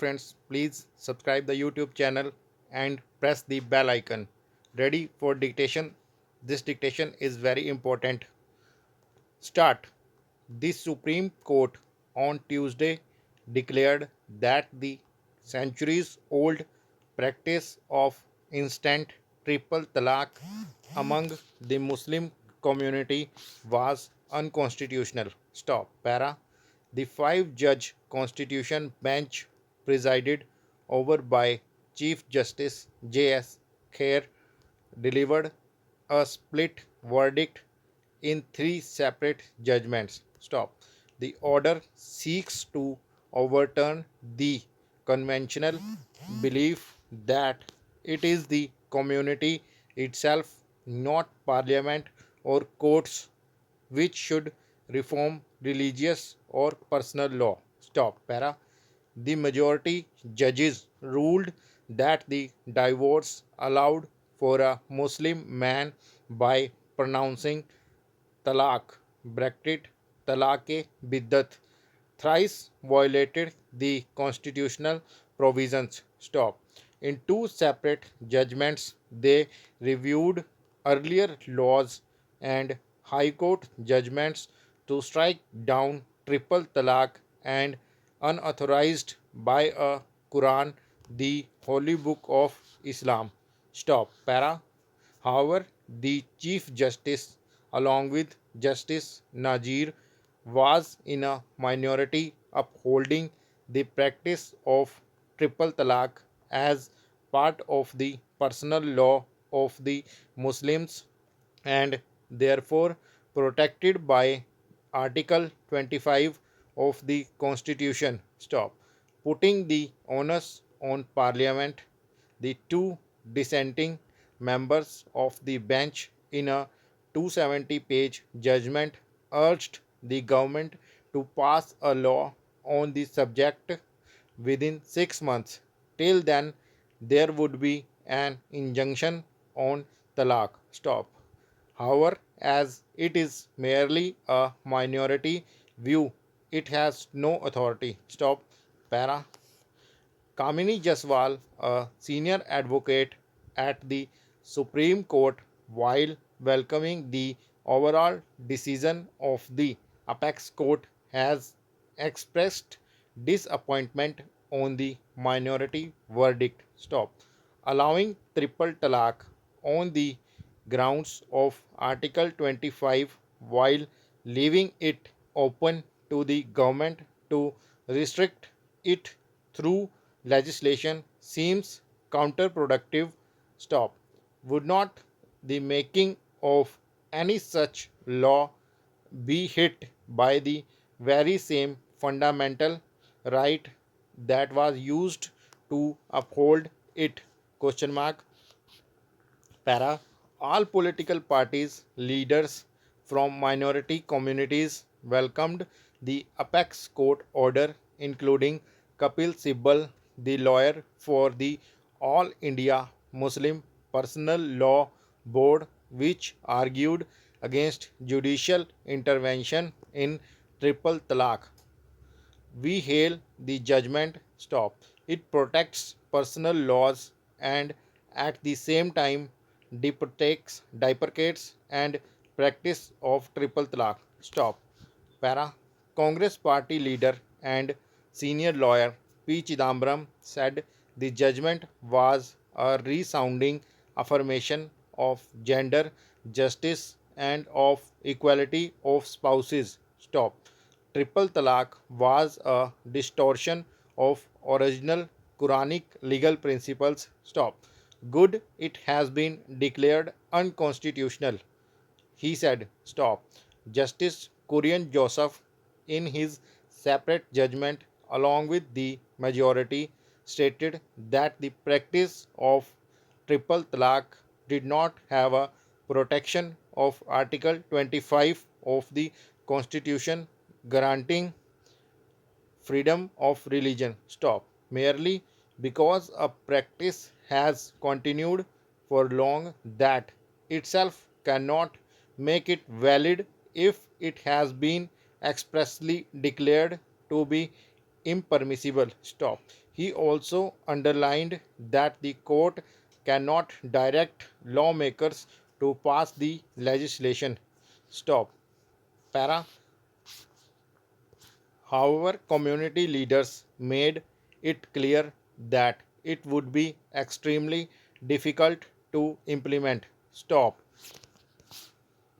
friends, please subscribe the YouTube channel and press the bell icon. Ready for dictation? This dictation is very important. Start. The Supreme Court on Tuesday declared that the centuries old practice of instant triple talaq among the Muslim community was unconstitutional. Stop. Para. The five judge constitution bench, presided over by Chief Justice J.S. Khair, delivered a split verdict in three separate judgments. Stop. The order seeks to overturn the conventional belief that it is the community itself, not parliament or courts, which should reform religious or personal law. Stop. Para. The majority judges ruled that the divorce allowed for a Muslim man by pronouncing talaq bracket talaq biddat thrice violated the constitutional provisions. Stop. In two separate judgments, they reviewed earlier laws and High Court judgments to strike down triple talaq and unauthorized by a Quran, the holy book of Islam. Stop. Para. However, the Chief Justice, along with Justice Nazir, was in a minority, upholding the practice of triple talaq as part of the personal law of the Muslims and therefore protected by Article 25 of the Constitution. Stop. Putting the onus on Parliament, the two dissenting members of the bench in a 270-page judgment urged the government to pass a law on the subject within 6 months. Till then, there would be an injunction on talaq. Stop. However, as it is merely a minority view, it has no authority. Stop. Para. Kamini Jaswal, a senior advocate at the Supreme Court, while welcoming the overall decision of the apex court, has expressed disappointment on the minority verdict. Stop. Allowing triple talaq on the grounds of Article 25 while leaving it open to the government to restrict it through legislation seems counterproductive. Stop. Would not the making of any such law be hit by the very same fundamental right that was used to uphold it? Question mark. Para. All political parties leaders from minority communities welcomed the apex court order, including Kapil Sibal, the lawyer for the All India Muslim Personal Law Board, which argued against judicial intervention in triple talaq. We hail the judgment. Stop. It protects personal laws and at the same time deprecates and practice of triple talaq. Stop. Para. Congress party leader and senior lawyer P. Chidambaram said the judgment was a resounding affirmation of gender justice and of equality of spouses. Stop. Triple talaq was a distortion of original Quranic legal principles. Stop. Good, it has been declared unconstitutional, he said. Stop. Justice Kurian Joseph, in his separate judgment, along with the majority, stated that the practice of triple talaq did not have a protection of Article 25 of the Constitution granting freedom of religion. Stop. Merely because a practice has continued for long, that itself cannot make it valid if it has been expressly declared to be impermissible. Stop. He also underlined that the court cannot direct lawmakers to pass the legislation. Stop. Para. However, community leaders made it clear that it would be extremely difficult to implement. Stop.